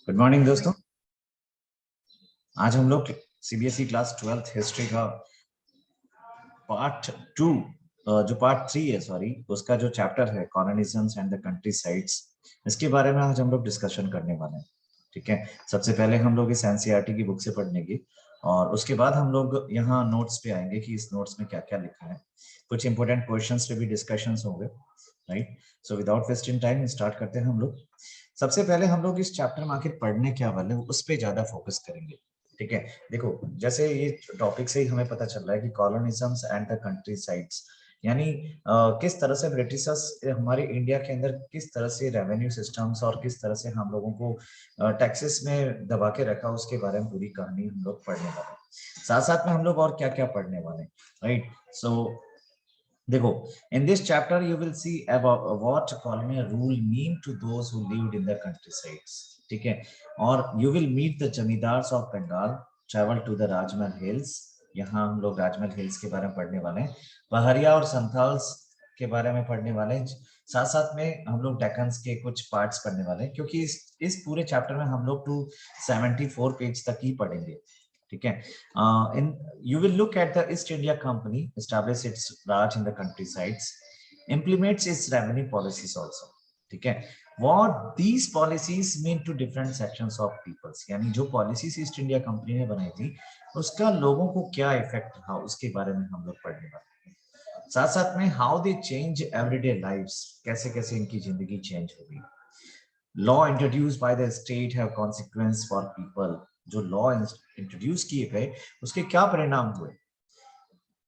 Good morning दोस्तों। आज हम लोग सीबीएसई क्लास 12th हिस्ट्री का पार्ट 2 जो पार्ट 3 है उसका जो चैप्टर है कॉलोनिजम्स एंड द कंट्री साइट्स, इसके बारे में आज हम लोग डिस्कशन करने वाले हैं। ठीक है, सबसे पहले हम लोग इस एनसीईआरटी की बुक से पढ़नेंगे और उसके बाद हम लोग यहाँ नोट्स पे आएंगे कि इस नोट्स में क्या क्या लिखा है। कुछ इंपोर्टेंट क्वेश्चंस पे भी डिस्कशंस होंगे, right. So without wasting time start करते हैं हम लोग। सबसे पहले हम लोग इस चैप्टर में आखिर पढ़ने क्या वाले हैं उस पर ज्यादा फोकस करेंगे। ठीक है, देखो जैसे ये टॉपिक से ही हमें पता चल रहा है कि कॉलोनिजम्स एंड द कंट्री साइट्स, यानी किस तरह से ब्रिटिशर्स हमारे इंडिया के अंदर किस तरह से रेवेन्यू सिस्टम्स और किस तरह से हम लोगों को टैक्सेस में दबा के रखा, उसके बारे में पूरी कहानी हम लोग पढ़ने वाले हैं। साथ साथ में हम लोग और क्या क्या पढ़ने वाले हैं, राइट। सो देखो, in this chapter you will see about what colonial rule mean to those who lived in the countrysides. ठीक है, और you will meet the zamindars of Bengal, travel to the Rajmahal hills. यहाँ हम लोग राजमहल हिल्स के बारे में पढ़ने वाले हैं, पहाड़िया और संथाल्स के बारे में पढ़ने वाले हैं। साथ साथ में हम लोग डेक्कन्स के कुछ पार्ट्स पढ़ने वाले हैं, क्योंकि इस पूरे चैप्टर में हम लोग 274 पेज तक ही पढ़ेंगे। ठीक है, in you will look at the East India Company establish its Raj in the countrysides, implements its revenue policies also. ठीक है, what these policies mean to different sections of peoples, यानी जो policies ईस्ट इंडिया कंपनी ने बनाई थी उसका लोगों को क्या इफेक्ट रहा उसके बारे में हम लोग पढ़ने वाले हैं। साथ साथ में how they change everyday lives, कैसे कैसे इनकी जिंदगी चेंज होगी। Law introduce by the state have consequence for people, जो लॉ इंट्रोड्यूस किए गए उसके क्या परिणाम हुए।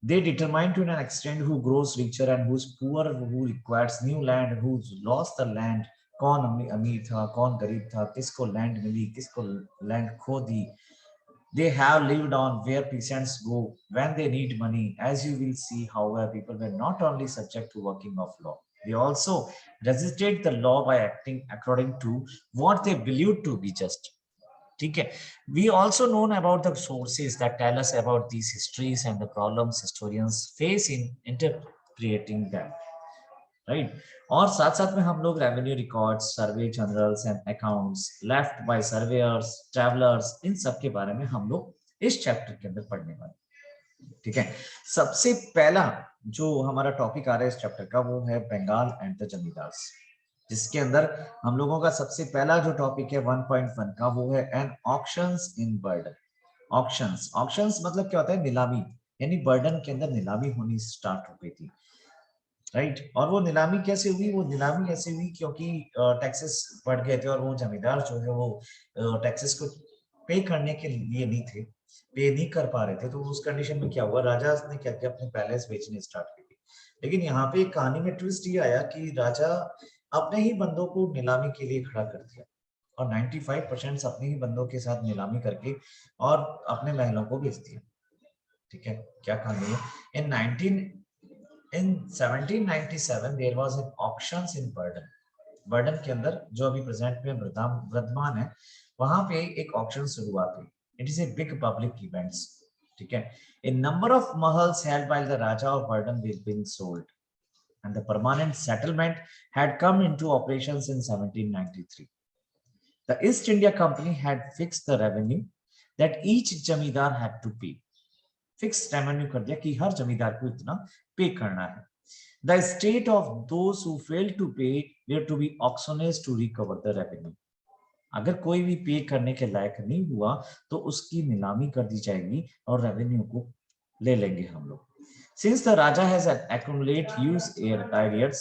They determine to an extent who grows richer and who's poor, who requires new land, who's lost the land, कौन अमीर था कौन गरीब था, किसको लैंड मिली किसको लैंड खो दी। They have lived on where peasants go when they need money. As you will see, however, people were not only subject to working of law, they also resisted the law by acting according to what they believed to be just. ठीक है, we also known about the sources that tell us about these histories and the problems historians face in interpreting them, right। और साथ साथ में हम लोग revenue records, survey journals and accounts left by surveyors, travellers, इन सब के बारे में हम लोग इस चैप्टर के अंदर पढ़ने वाले। ठीक है, सबसे पहला जो हमारा टॉपिक आ रहा है इस चैप्टर का वो है बंगाल एंड द जमींदार्स, जिसके अंदर हम लोगों का सबसे पहला जो टॉपिक है 1.1 का वो है एन ऑक्शंस इन बर्डन। ऑक्शंस, ऑक्शंस मतलब क्या होता है, नीलामी, यानी बर्डन के अंदर नीलामी होनी स्टार्ट हो गई थी, राइट। और वो नीलामी कैसे हुई, वो नीलामी ऐसे हुई क्योंकि टैक्सेस बढ़ गए थे और वो जमींदार जो है वो टैक्सेस को पे करने के लिए नहीं थे, पे नहीं कर पा रहे थे। तो उस कंडीशन में क्या हुआ, राजा ने क्या किया, अपने पैलेस बेचने स्टार्ट कर दिए। लेकिन यहाँ पे कहानी में ट्विस्ट ये आया कि राजा अपने ही बंदों को नीलामी के लिए खड़ा कर दिया और 95% अपने ही बंदों के साथ नीलामी करके और अपने महलों को बेच दिया। ठीक है, क्या कहानी है, in 1797 there was an auctions in burden. Burden के अंदर जो अभी प्रेजेंट में वर्धमान है, वहां पे एक ऑक्शन शुरुआत हुई। It is a big public events. ठीक है, a number of mahals held by the Raja of Burden were being sold and the permanent settlement had come into operations in 1793. The East India Company had fixed the revenue that each jamidar had to pay. Fix revenue कर दिया कि हर जमींदार को इतना पे करना है। The state of those who failed to pay were to be auctioned to recover the revenue. अगर कोई भी पे करने के लायक नहीं हुआ तो उसकी नीलामी कर दी जाएगी और रेवेन्यू को ले लेंगे हम लोग। Since the Raja has accumulated huge arrears,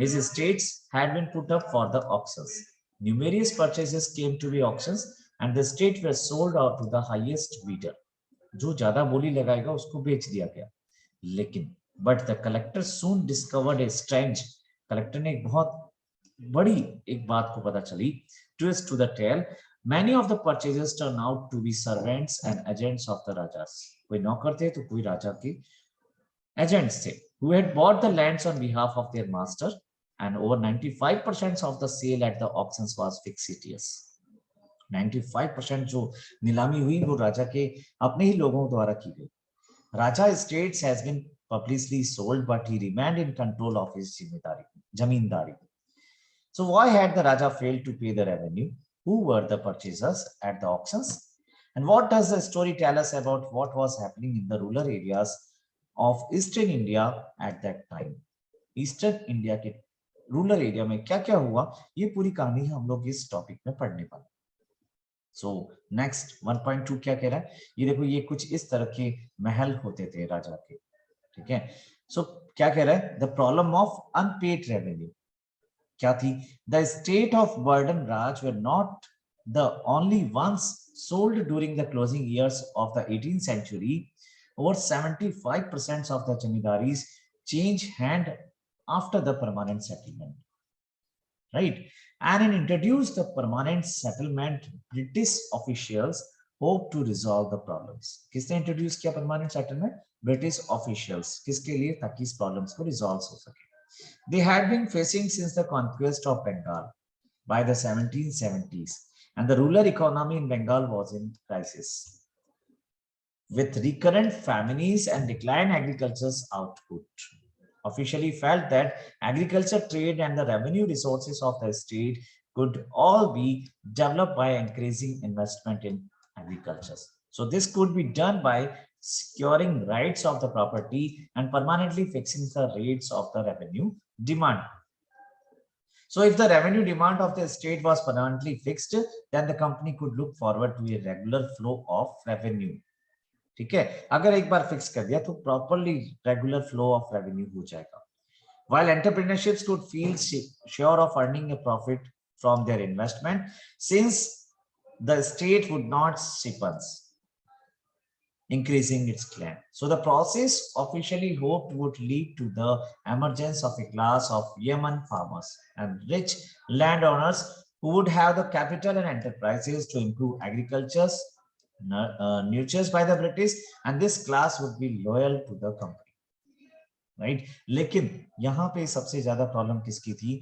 his estates had been put up for the auctions. Numerous purchases came to be auctions and the estates were sold out to the highest bidder. जो ज्यादा बोली लगाएगा उसको बेच दिया गया। लेकिन but the collector soon discovered a strange, collector ने एक बहुत बड़ी एक बात को पता चली, twist to the tale, many of the purchasers turn out to be servants and agents of the rajas. कोई नौकर थे तो कोई राजा के एजेंट्स थे, who had bought the lands on behalf of their master, and over 95% of the sale at the auctions was fictitious. 95% जो नीलामी हुई वो राजा के अपने ही लोगों द्वारा की गई। राजा estates has been publicly sold but he remained in control of his zamindari. So why had the Raja failed to pay the revenue? who were the purchasers at the auctions, and what does the story tell us about what was happening in the rural areas of Eastern India at that time. Eastern India के rural area में क्या क्या हुआ, ये पूरी कहानी हम लोग इस टॉपिक में पढ़ने वाले। सो नेक्स्ट 1.2 क्या कह रहा है, ये देखो, ये कुछ इस तरह के महल होते थे राजा के, ठीक है। सो क्या कह रहा है, the problem of unpaid revenue क्या थी, the state of Burdwan Raj were not the only ones sold during the closing years of the 18th century. Over 75% of the jamidaris change hand after the permanent settlement, right? And in introduced the permanent settlement, British officials hope to resolve the problems. किसने introduce किया permanent settlement? British officials. किसके लिए? ताकि इस problems को resolve हो सके. They had been facing since the conquest of Bengal by the 1770s, and the rural economy in Bengal was in crisis, with recurrent famines and decline agriculture's output. Officially felt that agriculture, trade, and the revenue resources of the state could all be developed by increasing investment in agriculture. So this could be done by securing rights of the property and permanently fixing the rates of the revenue demand. So if the revenue demand of the state was permanently fixed, then the company could look forward to a regular flow of revenue. ठीक है, अगर एक बार fix कर दिया तो properly regular flow of revenue हो जाएगा. While entrepreneurships could feel sure of earning a profit from their investment, since the state would not stipends increasing its claim. So the process officially hoped would lead to the emergence of a class of Yemen farmers and rich landowners who would have the capital and enterprises to improve agriculture's nurtured by the British, and this class would be loyal to the company, right? लेकिन यहाँ पे सबसे ज्यादा problem किसकी थी?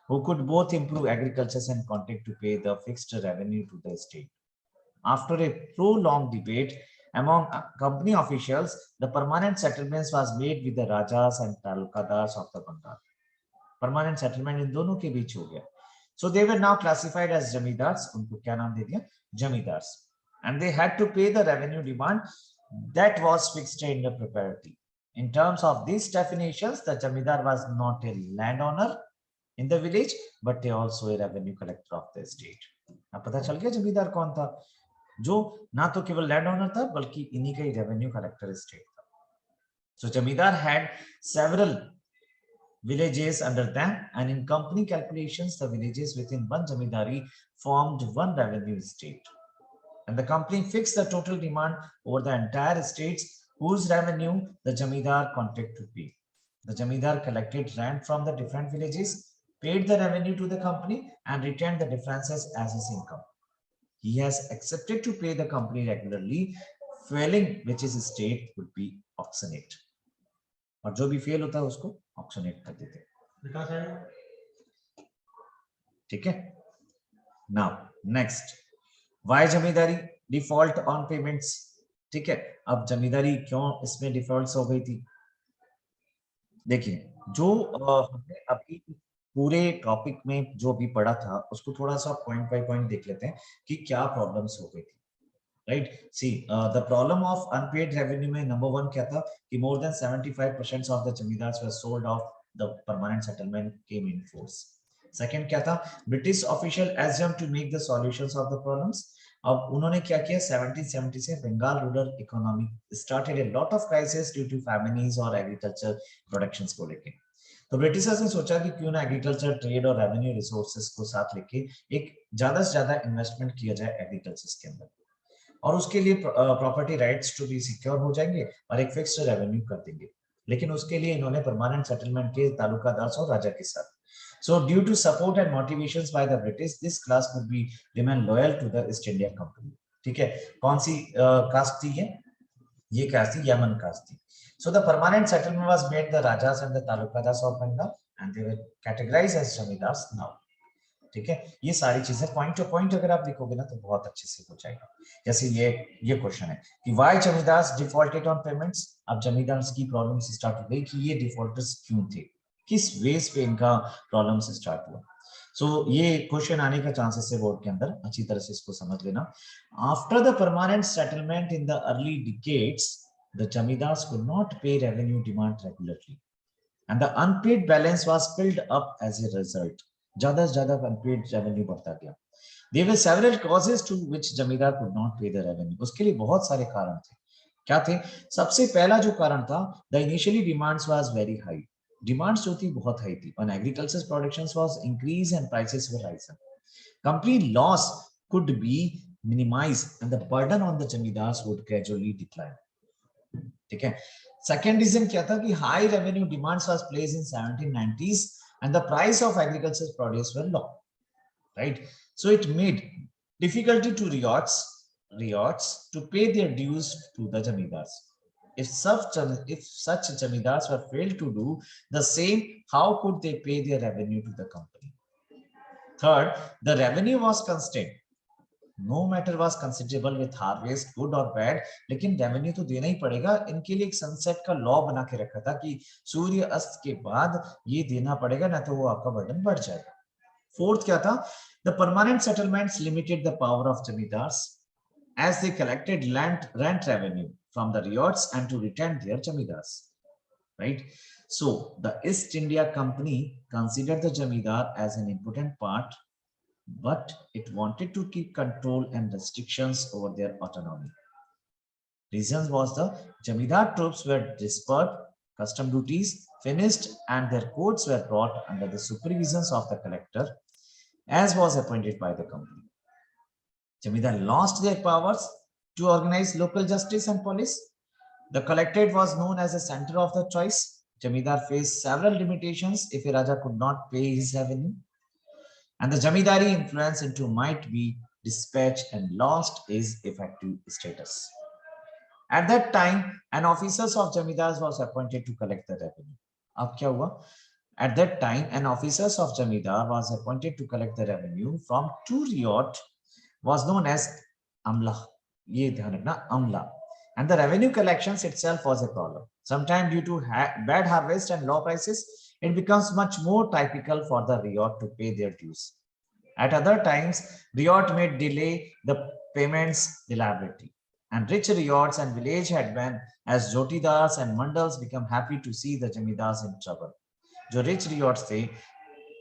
Who could both improve agriculture and content to pay the fixed revenue to the state. After a prolonged debate among company officials, the permanent settlements was made with the rajas and talukadars of the Bengal. Permanent settlement इन दोनों के बीच हो गया. So they were now classified as jamidars. उनको क्या नाम दे दिया? Jamidars. And they had to pay the revenue demand that was fixed in the property. In terms of these definitions, the jamidar was not a landowner in the village, but also a revenue collector of the state. अब पता चल गया जमींदार कौन था, जो ना तो केवल लैंडओनर था बल्कि इन्हीं का ही रेवेन्यू कलेक्टर स्टेट था. So जमींदार had several villages under them, and in company calculations, the villages within one jamindari formed one revenue state. And the company fixed the total demand over the entire estates, whose revenue the jamidar contract to pay. The jamidar collected rent from the different villages, paid the revenue to the company, and returned the differences as his income. He has accepted to pay the company regularly, failing which his estate would be auctionate. और जो भी fail होता है उसको ऑक्शनेट कर देते हैं. ठीक है. Now next, why zamindari default on payments. ठीक है, अब जमींदारी क्यों इसमें डिफॉल्ट हो गई थी? देखिए, जो हमने अभी पूरे टॉपिक में जो भी पढ़ा था उसको थोड़ा सा पॉइंट बाय पॉइंट देख लेते हैं कि क्या प्रॉब्लम्स हो गई थी. Right, see the problem of unpaid revenue में नंबर 1 क्या था कि more than 75% of the zamindars were sold off the permanent settlement came in force. Second क्या था? British official assume to make the solutions of the problems. अब उन्होंने क्या किया, 1770 से Bengal rural economy started a lot of crisis due to famines और agriculture productions को लेके. तो ब्रिटिशर्स ने सोचा कि क्यों ना एग्रीकल्चर, ट्रेड और रेवेन्यू रिसोर्सेज को साथ लेके एक ज्यादा से ज्यादा इन्वेस्टमेंट किया जाए एग्रीकल्चर के अंदर, और उसके लिए property rights to be secure हो जाएंगे और एक फिक्स्ड रेवेन्यू कर देंगे. लेकिन उसके लिए इन्होंने परमानेंट सेटलमेंट के तालुकादार और राजा के साथ. So due to support and motivations by the British, this class would be remain loyal to the East India Company. ठीक है, कौन सी कास्ट थी ये कास्ट थी यमन कास्ट थी. So the permanent settlement was made the rajas and the talukadars of Bengal, and they were categorized as jamidars now. ठीक है, ये सारी चीजें पॉइंट टू पॉइंट अगर आप लिखोगे ना तो बहुत अच्छे से हो जाएगा. जैसे ये क्वेश्चन है कि why zamindars defaulted on payments. अब जमींदार्स की प्रॉब्लम्स स्टार्ट हो गई कि ये डिफॉल्टर्स क्यों थे, किस वेस पे इनका प्रॉब्लम्स स्टार्ट हुआ. सो ये क्वेश्चन आने का चांसेस है बोर्ड के अंदर, अच्छी तरह से इसको समझ लेना. After the permanent settlement in the early decades, the zamindars could not pay revenue demand regularly and the unpaid balance was filled up as a result. ज्यादा से ज्यादा unpaid revenue बढ़ता गया. There were several causes to which जमींदार could not pay the revenue. उसके लिए बहुत सारे कारण थे. क्या थे? सबसे पहला जो कारण था, the initially demands was very high. Demands जो थी बहुत high थी. On agriculture's production was increased and prices were rising. Complete loss could be minimized and the burden on the zamindars would gradually decline. ठीक है. सेकेंड रीजन क्या था कि high revenue demands was placed in 1790s and the price of agriculture produce were low, right. So it made difficulty to riots to pay their dues to the zamindars. If such zamindars were failed to do the same, how could they pay their revenue to the company? Third, the revenue was constant. No matter was considerable with harvest good और bad, लेकिन revenue तो देना ही पड़ेगा. इनके लिए एक sunset का law बना के रखा था कि सूर्य अस्त के बाद ये देना पड़ेगा, ना तो वो आपका बर्डन बढ़ जाएगा. फोर्थ क्या था? The permanent settlements limited the power of zamindars as they collected rent revenue from the riots and to retain their zamindars, right. So the East India Company considered the zamindar as an important part, but it wanted to keep control and restrictions over their autonomy. Reason was the Jamindar troops were dispersed, custom duties finished, and their courts were brought under the supervisions of the collector, as was appointed by the company. Jamindar lost their powers to organize local justice and police. The collectorate was known as a center of the choice. Jamindar faced several limitations if a Raja could not pay his revenue, and the Jamindari influence into might be dispatched and lost his effective status. At that time, an officer of Jamindars was appointed to collect the revenue. अब क्या हुआ? At that time, an officer of Jamindar was appointed to collect the revenue from two riot, was known as Amla. ये ध्यान रखना, Amla. And the revenue collections itself was a problem. Sometimes due to bad harvest and low prices, it becomes much more typical for the riot to pay their dues. At other times, riot may delay the payments deliberately, and rich riots and village headmen as jotidars and mandals become happy to see the jamindars in trouble. जो rich riots थे,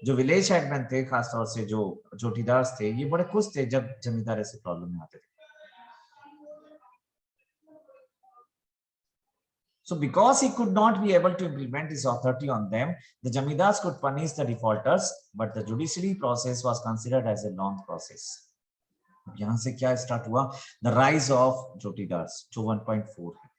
जो village headmen थे, खासतौर से जो jotidars थे, ये बड़े खुश थे जब जमींदार ऐसे प्रॉब्लम में आते थे. So because he could not be able to implement his authority on them, the Jamindars could punish the defaulters, but the judiciary process was considered as a long process. यहाँ से क्या स्टार्ट हुआ? The rise of Jotidars, जो 1.4 है.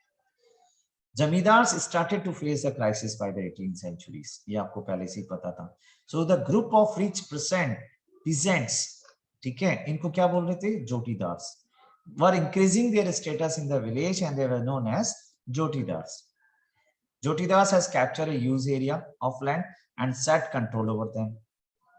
Jamindars started to face a crisis by the 18th centuries. ये आपको पहले से ही पता था. So the group of rich peasants, ठीक है, इनको क्या बोल रहे थे? Jotidars, were increasing their status in the village and they were known as Jotidars. Jotidars has captured a huge area of land and set control over them.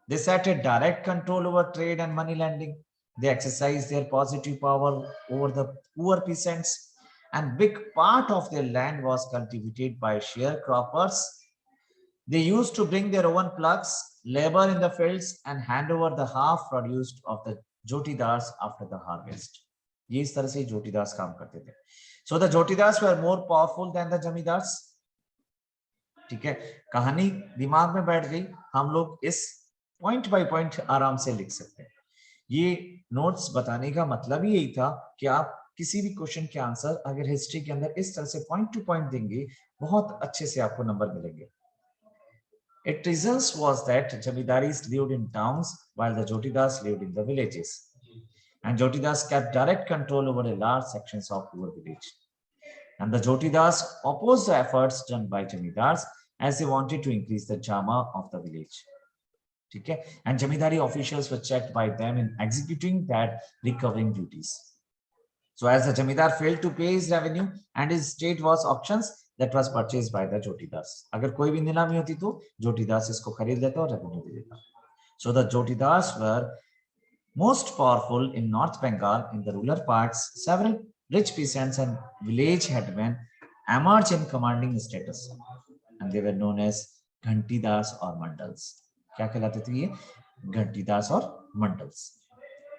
They set a direct control over trade and money lending. They exercise their positive power over the poor peasants, and big part of their land was cultivated by sharecroppers. They used to bring their own plugs, labor in the fields, and hand over the half produced of the Jotidars after the harvest. ये इस तरह से जोटीदार्स काम करते थे. So the Jotidars were more powerful than the Jamindars. ठीक है, कहानी दिमाग में बैठ गई. हम लोग इस पॉइंट बाय पॉइंट आराम से लिख सकते हैं. ये नोट्स बताने का मतलब ही यही था कि आप किसी भी क्वेश्चन के आंसर अगर हिस्ट्री के अंदर इस तरह से पॉइंट टू पॉइंट देंगे, बहुत अच्छे से आपको नंबर मिलेंगे. Its reasons was that Jamindaris lived in towns while the Jotidars lived in the villages, and Jotidars kept direct control over a large sections of poor village. And the Jotidars opposed the efforts done by Jamindars as they wanted to increase the jama of the village. Okay? And Jamindari officials were checked by them in executing that recovering duties. So as the Jamindar failed to pay his revenue and his estate was auctions, that was purchased by the Jotidars. अगर कोई भी नीलामी होती तो Jotidars इसको खरीद लेता और revenue दे देता. So the Jotidars were most powerful in North Bengal. In the rural parts, several rich peasants and village headmen emerged in commanding status, and they were known as Ghantidars or Mandals. क्या कहलाते थे ये? घंटीदास और मंडल्स।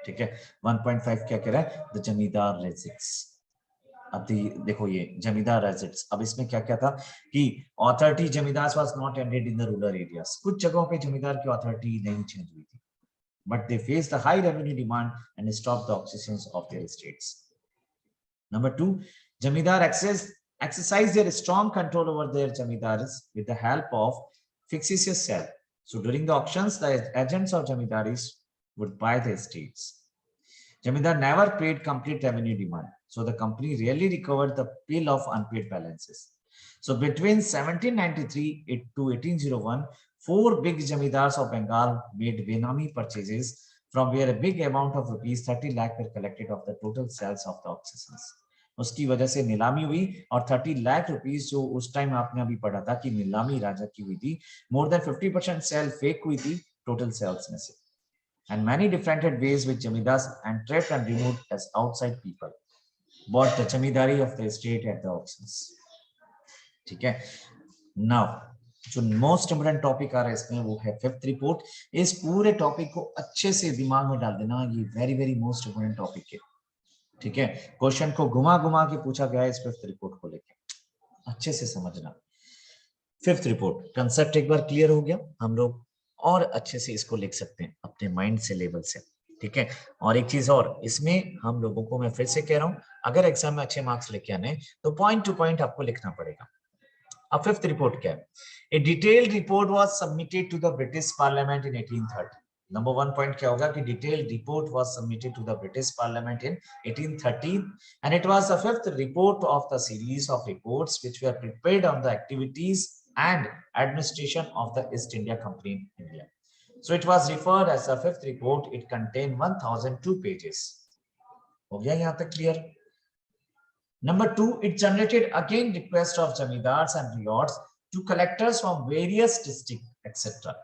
ठीक है, 1.5 क्या कह रहा है, द जमींदार रेजिट्स। अब देखो ये जमींदार रेजिट्स, अब इसमें क्या क्या था कि ऑथोरिटी जमींदार was not ended in the rural areas, कुछ जगहों पे जमींदार की ऑथोरिटी नहीं चेंज हुई थी, but they faced the high revenue demand and stopped the acquisitions of their estates. Number two, Jamidar exercised their strong control over their Jamidaris with the help of fictitious sale. So during the auctions, the agents of Jamidaris would buy the estates. Jamidar never paid complete revenue demand, so the company rarely recovered the bill of unpaid balances. So between 1793 to 1801, four big Jamidars of Bengal made Benami purchases from where a big amount of rupees 30 lakh were collected of the total sales of the auctions. उसकी वजह से नीलामी हुई और 30 lakh rupees जो उस time आपने अभी पढ़ा था कि नीलामी राजा की हुई थी, मोर देन 50% सेल फेक हुई थी टोटल सेल्स में से, and many different ways which Jamidars and trapped and removed as outside people bought the Jamidari of the estate at the auctions. ठीक है, नाउ जो मोस्ट इंपोर्टेंट टॉपिक आ रहा है इसमें वो है फिफ्थ रिपोर्ट। इस पूरे टॉपिक को अच्छे से दिमाग में डाल देना, ये very very most important topic है। ठीक है, क्वेश्चन को घुमा घुमा के पूछा गया है इस फिफ्थ रिपोर्ट को लेकर, अच्छे से समझना। फिफ्थ रिपोर्ट कंसेप्ट एक बार क्लियर हो गया, हम लोग और अच्छे से इसको लिख सकते हैं अपने माइंड से, लेवल से। ठीक है, और एक चीज और, इसमें हम लोगों को मैं फिर से कह रहा हूं, अगर एग्जाम में अच्छे मार्क्स लेके आने तो पॉइंट टू पॉइंट आपको लिखना पड़ेगा। अब फिफ्थ रिपोर्ट क्या है? A detailed report was submitted to the British parliament in 1830। Number one point क्या होगा कि detailed report was submitted to the British parliament in 1813 and it was the fifth report of the series of reports which were prepared on the activities and administration of the East India Company in India. So it was referred as the fifth report. It contained 1002 pages. हो गया यहाँ तक clear? Number two, it generated again requests of jamidars and riots to collectors from various districts, etc.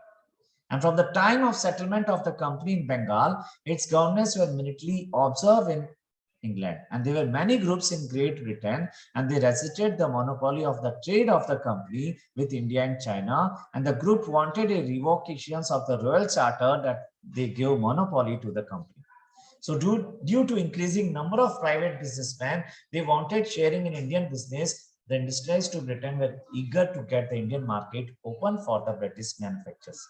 And from the time of settlement of the company in Bengal, its governors were minutely observed in England, and there were many groups in Great Britain, and they resisted the monopoly of the trade of the company with India and China, and the group wanted a revocation of the royal charter that they gave monopoly to the company. So due to increasing number of private businessmen, they wanted sharing in Indian business. The industrialists to Britain were eager to get the Indian market open for the British manufacturers.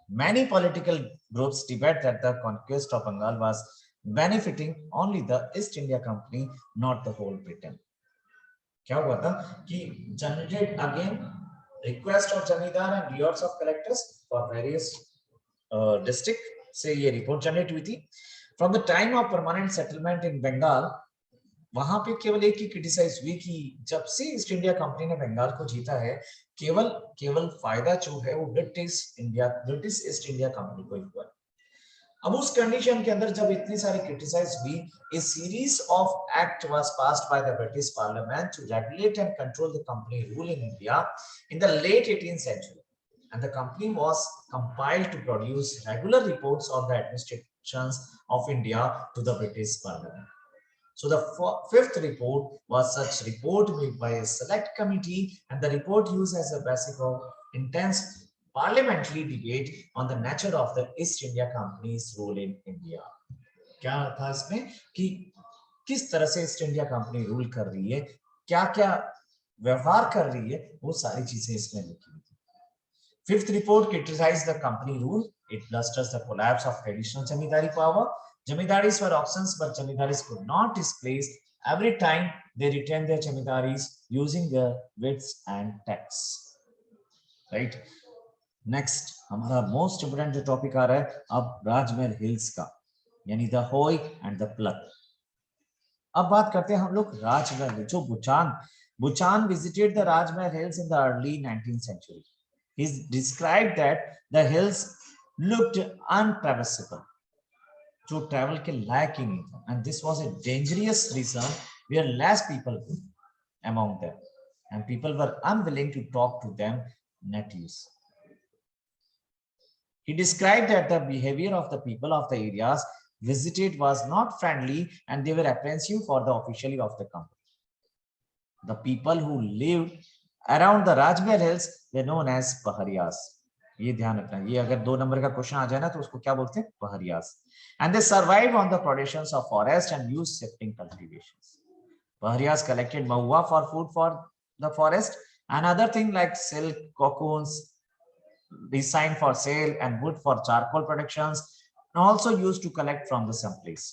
Many political groups debate that the conquest of Bengal was benefiting only the East India Company, not the whole Britain. क्या हुआ था कि generated again request of जमींदार and riots of collectors for various district से ये report generate हुई थी। From the time of permanent settlement in Bengal, वहां पे केवल एक ही क्रिटिसाइज हुई कि जब से ईस्ट इंडिया कंपनी ने बंगाल को जीता है, केवल फायदा जो है वो ब्रिटिश ईस्ट इंडिया कंपनी को ही हुआ। अब उस कंडीशन के अंदर जब इतनी सारी क्रिटिसाइज हुई, a series of act was passed by the British Parliament to regulate and control the company rule in India in the late 18th century, and the company was compelled to produce regular reports on the administrations of India to the British Parliament. So the fifth report was such report made by a select committee, and the report used as a basis of intense parliamentary debate on the nature of the East India Company's role in India. क्या था इसमें कि किस तरह से east India company rule कर रही है, क्या क्या व्यवहार कर रही है, वो सारी चीजें इसमें लिखी हुई थी। Fifth report criticized the company rule. It blusters the collapse of traditional zamindari power. Jamindaris were options, but jamindaris could not displace every time they retained their jamindaris using their wits and tax. Right? Next हमारा most important जो topic आ रहा है अब राजमहल hills का, यानी the होय and the plug. अब बात करते हैं हम लोग राजमहल, जो Buchanan visited the Rajmahal hills in the early 19th century. He described that the hills looked untraversable, जो ट्रैवल के लायक ही नहीं था, and this was a dangerous region where less people were among them, and people were unwilling to talk to them natives. He described that the behavior of the people of the areas visited was not friendly, and they were apprehensive for the officially of the company. The people who lived around the Rajmahal hills were known as Pahariyas. ये ध्यान रखना, ये अगर 2 number का question आ जाए ना तो उसको क्या बोलते हैं, Paharias. And they survive on the productions of forest and use shifting cultivations. Paharias collected mahua for food for the forest and other things like silk, cocoons, designed for sale, and wood for charcoal productions, and also used to collect from the some place.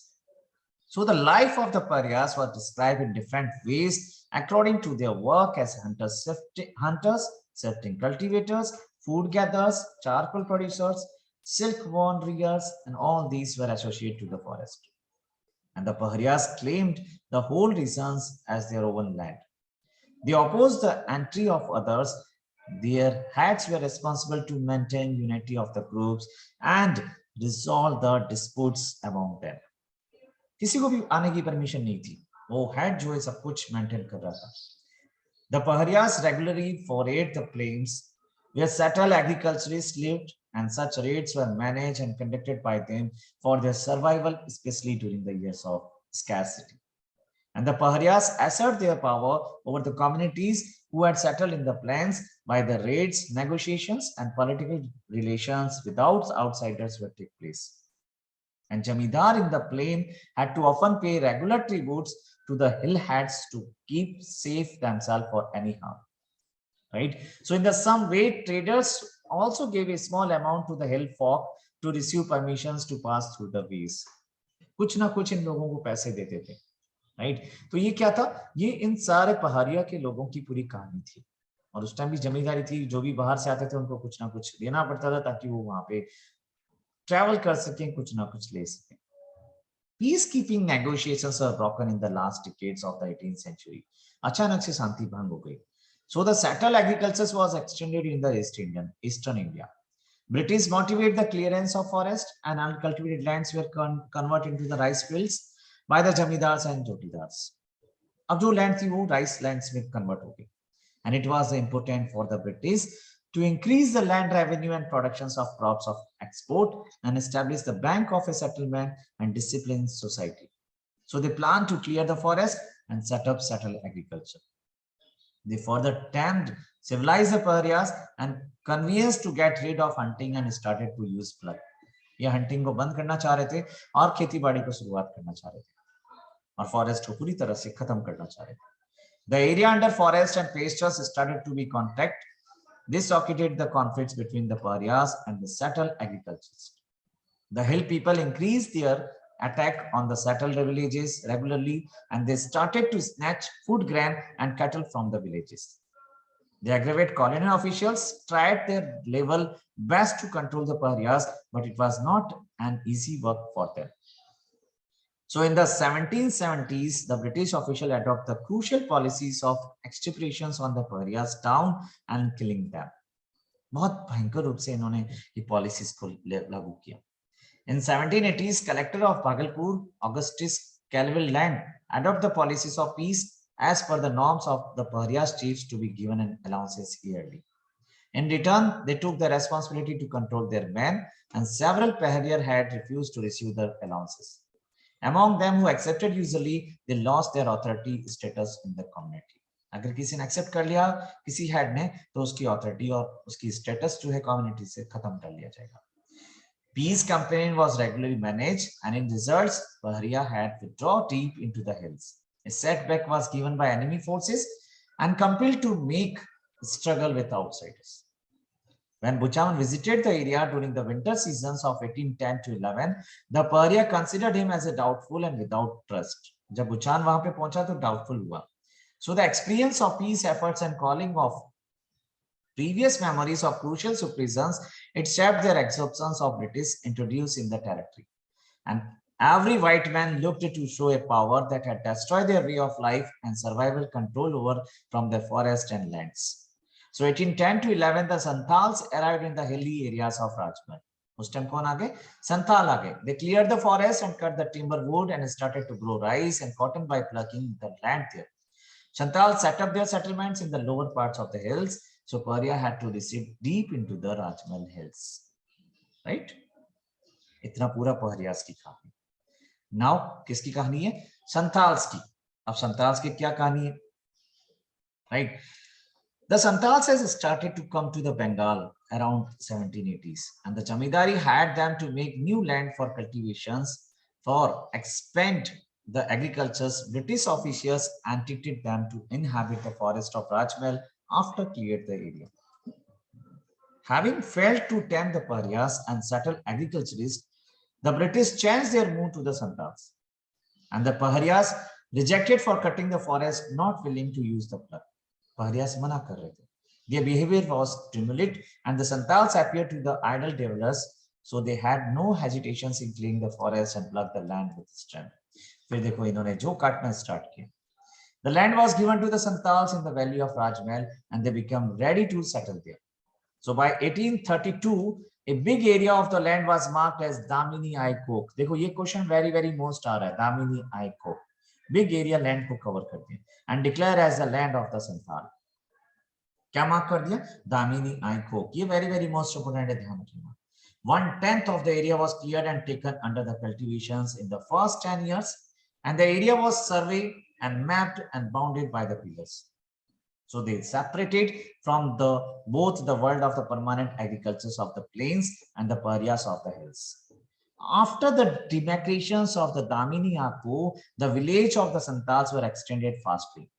So the life of the parias was described in different ways according to their work as hunters, sifting cultivators, food gatherers, charcoal producers, silkworm rears, and all these were associated to the forest. And the paharias claimed the whole regions as their own land. They opposed the entry of others. Their heads were responsible to maintain unity of the groups and resolve the disputes among them. किसी को भी आने की permission नहीं थी, वो head जो है सब कुछ मेंटेन कर रहा था. The Paharias regularly forayed the plains where settled agriculturists lived, and such raids were managed and conducted by them for their survival, especially during the years of scarcity. And the Paharias assert their power over the communities who had settled in the plains by the raids, negotiations, and political relations without outsiders would take place. And Jamidar in the plain had to often pay regular tributes to the hill heads to keep safe themselves for any harm. Right? So in the some way, traders also gave a small amount to the hill folk to receive permissions to pass through the ways. कुछ ना कुछ इन लोगों को पैसे देते थे. Right, तो ये क्या था, ये इन सारे पहाड़िया के लोगों की पूरी कहानी थी. और उस टाइम भी जमींदारी थी, जो भी बाहर से आते थे उनको कुछ ना कुछ देना पड़ता था ताकि वो वहां पे ट्रैवल कर सकें, कुछ ना कुछ ले सकें. Peacekeeping negotiations were broken in the last decades of the 18th century. अचानक से शांति भंग हो गई. So the settled agriculture was extended in the Eastern India. British motivated the clearance of forest and uncultivated lands were converted into the rice fields by the jamidars and jotidars. अब जो land थी वो rice lands में convert हो गई. And it was important for the British to increase the land revenue and productions of crops of export and establish the bank of a settlement and discipline society. So they planned to clear the forest and set up settled agriculture. They further tamed, civilized the parias and convinced to get rid of hunting and started to use blood. ये hunting को बंद करना चाह रहे थे और खेतीबाड़ी को शुरुआत करना चाह रहे थे और फॉरेस्ट को पूरी तरह से खत्म करना चाह रहे थे. The area under forest and pastures started to be contact. This occasioned the conflicts between the parias and the settled agriculturists. The hill people increased their attack on the settled villages regularly, and they started to snatch food, grain, and cattle from the villages. The aggravate colonial officials tried their level best to control the parias, but it was not an easy work for them. So in the 1770s, the British official adopted the crucial policies of extirpations on the parias down and killing them. बहुत भयंकर रूप से इन्होंने ये policies को लागू किया. In 1780s, collector of Bhagalpur, Augustus Calville Land, adopted the policies of peace as per the norms of the parias chiefs to be given an allowances yearly. In return, they took the responsibility to control their men, and several pahariar had refused to receive their allowances. Among them who accepted usually, they lost their authority status in the community. अगर किसी ने accept कर लिया किसी head ने तो उसकी authority और उसकी स्टेटस जो है कम्युनिटी से खत्म कर लिया जाएगा. Peace campaign was regularly managed, and in results, Paharia had withdrawn deep into the hills. A setback was given by enemy forces and compelled to make struggle with outsiders. When Buchanan visited the area during the winter seasons of 1810 to 11, the Paharia considered him as a doubtful and without trust. जब बुचान वहां पे पहुंचा तो doubtful हुआ. So the experience of peace efforts and calling of previous memories of crucial suppressions, it shaped their absorptions of British introduced in the territory. And every white man looked to show a power that had destroyed their way of life and survival control over from their forest and lands. So 1810 to 11, the Santals arrived in the hilly areas of Rajpur. उस time कौन आ गए? संथाल आ गए. They cleared the forest and cut the timber wood and started to grow rice and cotton by plucking the land there. Santhal set up their settlements in the lower parts of the hills, so Paria had to recede deep into the Rajmal hills. Right? इतना पूरा पहरियास की कहानी. Now किसकी कहानी है? Santhals की. अब Santhals की क्या कहानी है? Right? The Santals has started to come to the Bengal around 1780s, and the Jamidari had them to make new land for cultivations for expand the agricultures. British officials entreated them to inhabit the forest of Rajmahal after cleared the area. Having failed to tame the pariahs and settle agriculturists, the British changed their mood to the Santals, and the pariahs rejected for cutting the forest, not willing to use the plug. Pariahs mana kar rahe the. Their behavior was stimulated, and the Santals appeared to the idle dwellers, so they had no hesitations in clearing the forest and plug the land with strength. फिर देखो इन्होंने जो काटना start किया. The land was given to the Santals in the valley of Rajmahal, and they became ready to settle there. So by 1832, a big area of the land was marked as Damini I Coke. देखो ये question very most आ रहा है. Damini I Coke. Big area land को cover कर दिया and declare as the land of the Santhal. क्या mark कर दिया? Damini I Coke. ये very most important है, ध्यान रखना. 1/10 of the area was cleared and taken under the cultivations in the first 10 years, and the area was surveyed and mapped and bounded by the pillars. So they separated from both the world of the permanent agricultures of the plains and the pariahs of the hills. After the demarcations of the Damini Apo, the village of the Santals were extended fastly.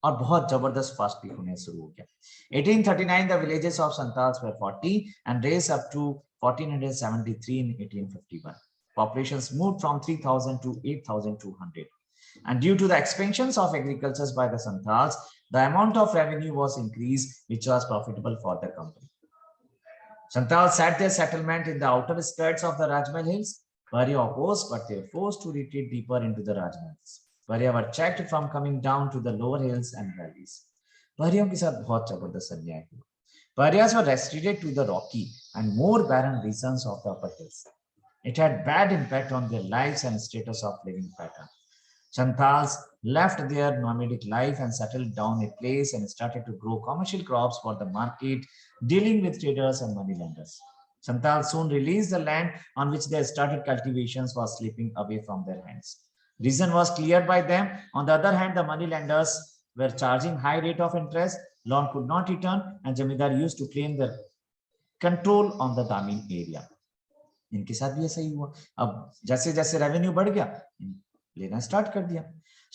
और बहुत जबरदस्त fastly होने शुरू हो गया. 1839 the villages of Santals were 40 and raised up to 1473 in 1851. Populations moved from 3,000 to 8,200. And due to the expansions of agriculture by the Santals, the amount of revenue was increased, which was profitable for the company. Santals set their settlement in the outer skirts of the Rajmahal hills. Pariah opposed, but they were forced to retreat deeper into the Rajmahals. Pariah were checked from coming down to the lower hills and valleys. Pariah के साथ बहुत जबरदस्त अन्याय हुआ. Pariahs were restricted to the rocky and more barren regions of the upper hills. It had bad impact on their lives and status of living pattern. Santals left their nomadic life and settled down a place and started to grow commercial crops for the market, dealing with traders and moneylenders. Santals soon released the land on which they started cultivations was slipping away from their hands. Region was cleared by them. On the other hand, the moneylenders were charging high rate of interest, loan could not return, and Jamidar used to claim their control on the Damin area. इनके साथ भी ऐसा ही हुआ. अब जैसे जैसे revenue बढ़ गया, लेना स्टार्ट कर दिया.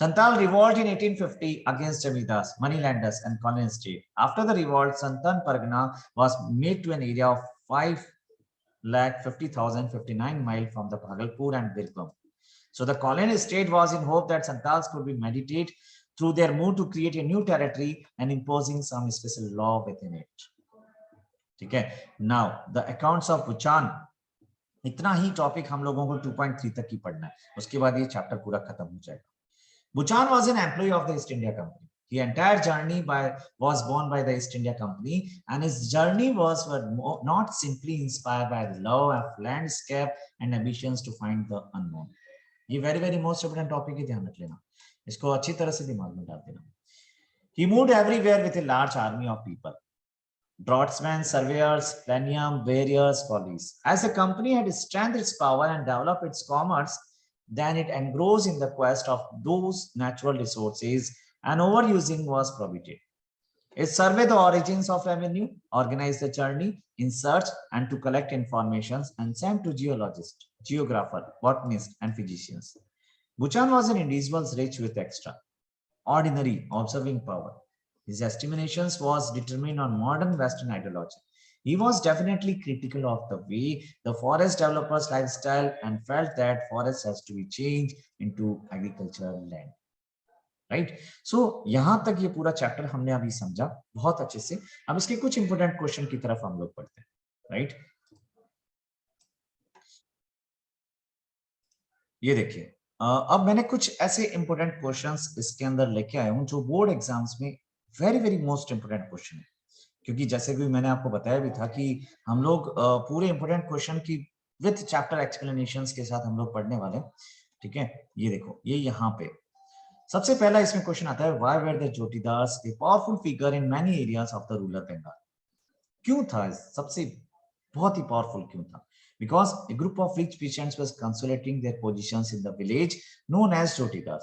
Santal revolt in 1850 against Jamidas, moneylenders, and colonial state. After the revolt, Santan Pargana was made to an area of 5,50,059 miles from the Bhagalpur and Birbhum. So the colonial state was in hope that Santals could be meditate through their move to create a new territory and imposing some special law within it. Okay. Now the accounts of Buchan. इतना ही topic हम लोगों को 2.3 तक ही पढ़ना है, उसके बाद ये चैप्टर पूरा खत्म हो जाएगा. Buchan was an employee of the East India Company. His entire journey was borne by the East India Company, and his journey was not simply inspired by the love of landscape and ambitions to find the unknown. ये very most important topic है, ध्यान रख लेना, इसको अच्छी तरह से दिमाग में डाल देना. He moved everywhere with a large army of people. Draughtsmen, surveyors, planium, barriers, police. As the company had strengthened its power and developed its commerce, then it engrossed in the quest of those natural resources, and overusing was prohibited. It surveyed the origins of revenue, organized the journey in search and to collect information, and sent to geologists, geographers, botanists, and physicians. Buchan was an individual rich with extraordinary observing power. His estimations was determined on modern Western ideology. He was definitely critical of the way the forest developers' lifestyle and felt that forest has to be changed into agricultural land. Right? So यहाँ तक ये पूरा chapter हमने अभी समझा बहुत अच्छे से. अब इसके कुछ इंपोर्टेंट क्वेश्चन की तरफ हम लोग पढ़ते हैं. राइट? ये देखिए, अब मैंने कुछ ऐसे इंपोर्टेंट क्वेश्चंस इसके अंदर लेके आया हूं जो बोर्ड एग्जाम्स में वेरी मोस्ट इंपोर्टेंट क्वेश्चन है. क्योंकि जैसे कि मैंने आपको बताया भी था कि हम लोग पूरे इंपोर्टेंट क्वेश्चन की विद चैप्टर एक्सप्लेनेशंस के साथ हम लोग पढ़ने वाले हैं. ठीक है, ये देखो, ये यहाँ पे सबसे पहला इसमें क्वेश्चन आता है, why were the jotedars a powerful figure in many areas of the rural Bengal. क्यों था सबसे बहुत ही पावरफुल क्यों था? Because a group of rich peasants was consolidating their positions in the village known as jotidas,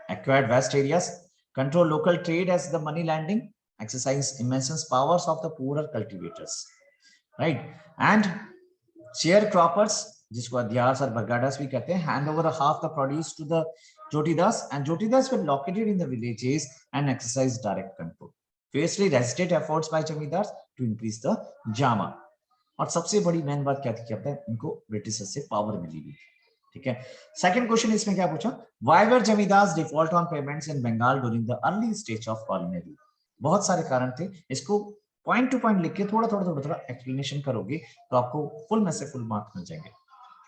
acquired vast areas, control local trade as the money lending, exercise immense powers of the poorer cultivators, right? And sharecroppers, जिसको अध्यास और बगाड़ास भी कहते हैं, hand over half the produce to the jotidas, and jotidas were located in the villages and exercise direct control. Fiercely resisted efforts by जमींदार to increase the jama. और सबसे बड़ी मेन बात क्या थी, क्या है, इनको ब्रिटिशर्स से पावर मिली हुई, ठीक है। सेकंड क्वेश्चन इसमें क्या पूछा, why were zamindars default on payments in Bengal during the early stage of colonial. बहुत सारे कारण थे, इसको पॉइंट टू पॉइंट लिख के थोड़ा थोड़ा एक्सप्लेनेशन करोगे तो आपको फुल में से फुल मार्क्स मिल जाएंगे।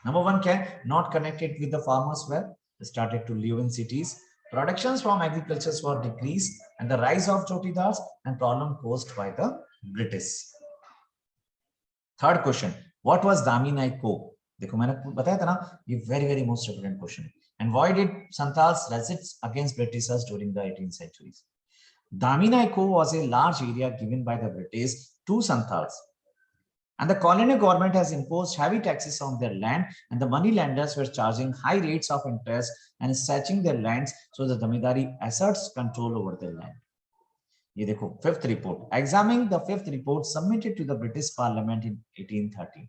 नंबर 1 क्या है, not connected with the farmers where started to live in cities, productions from agriculture were decrease and the rise of chowkidars and problem caused by the British. Third question, what was Damin-i-koh, देखो मैंने बताया था ना, ये very most important question है। And why did Santhals resist against Britishers during the 18th century? Damini Ko was a large area given by the British to Santhals, and the colonial government has imposed heavy taxes on their land, and the money lenders were charging high rates of interest and stretching their lands, so the zamindari asserts control over their land. ये देखो fifth report, examining the fifth report submitted to the British parliament in 1813.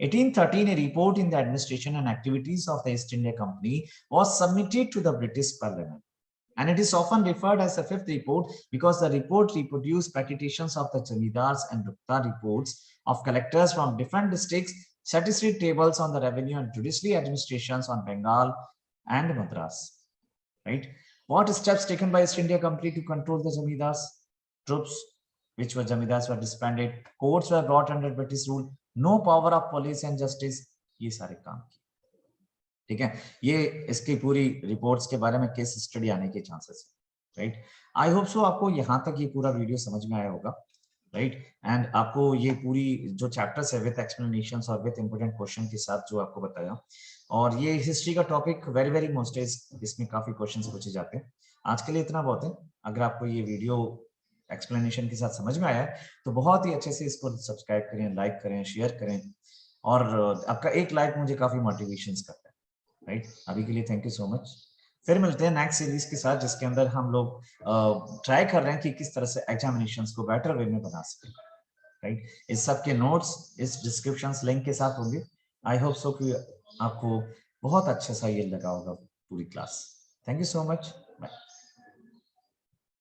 1813, a report in the administration and activities of the East India Company was submitted to the British Parliament, and it is often referred as the fifth report because the report reproduced practications of the Jamidars and Rukta reports of collectors from different districts, statistic tables on the revenue and judiciary administrations on Bengal and Madras, right? What steps taken by East India Company to control the Jamidars? Troops, which were Jamidars, were disbanded. Courts were brought under British rule. No power of police and justice. ये सारे काम किए, ठीक है। ये इसकी पूरी reports के बारे में केस स्टडी आने के चांसेस है, राइट। आई होप सो आपको यहाँ तक ये पूरा वीडियो समझ में आया होगा, राइट। एंड आपको ये पूरी जो चैप्टर्स है विद एक्सप्लेनेशंस और विद इंपोर्टेंट क्वेश्चन के साथ जो आपको बताया, और ये हिस्ट्री का टॉपिक वेरी मोस्ट इज, इसमें काफी क्वेश्चंस पूछे जाते हैं। आज के लिए इतना बहुत है। अगर आपको ये वीडियो एक्सप्लेनेशन के साथ समझ में आया है तो बहुत ही अच्छे से इसको सब्सक्राइब करें, लाइक करें, शेयर करें, और आपका एक लाइक मुझे काफी मोटिवेशन करता है, राइट। अभी के लिए थैंक यू सो मच। फिर मिलते हैं नेक्स्ट सीरीज के साथ, जिसके अंदर हम लोग ट्राई कर रहे हैं कि किस तरह से एग्जामिनेशंस को बेटर वे में बना सकें, राइट। इस सब के नोट्स इस डिस्क्रिप्शन लिंक के साथ होंगे। आई होप सो कि आपको बहुत अच्छा सा ये लगा होगा पूरी class. Thank you so much.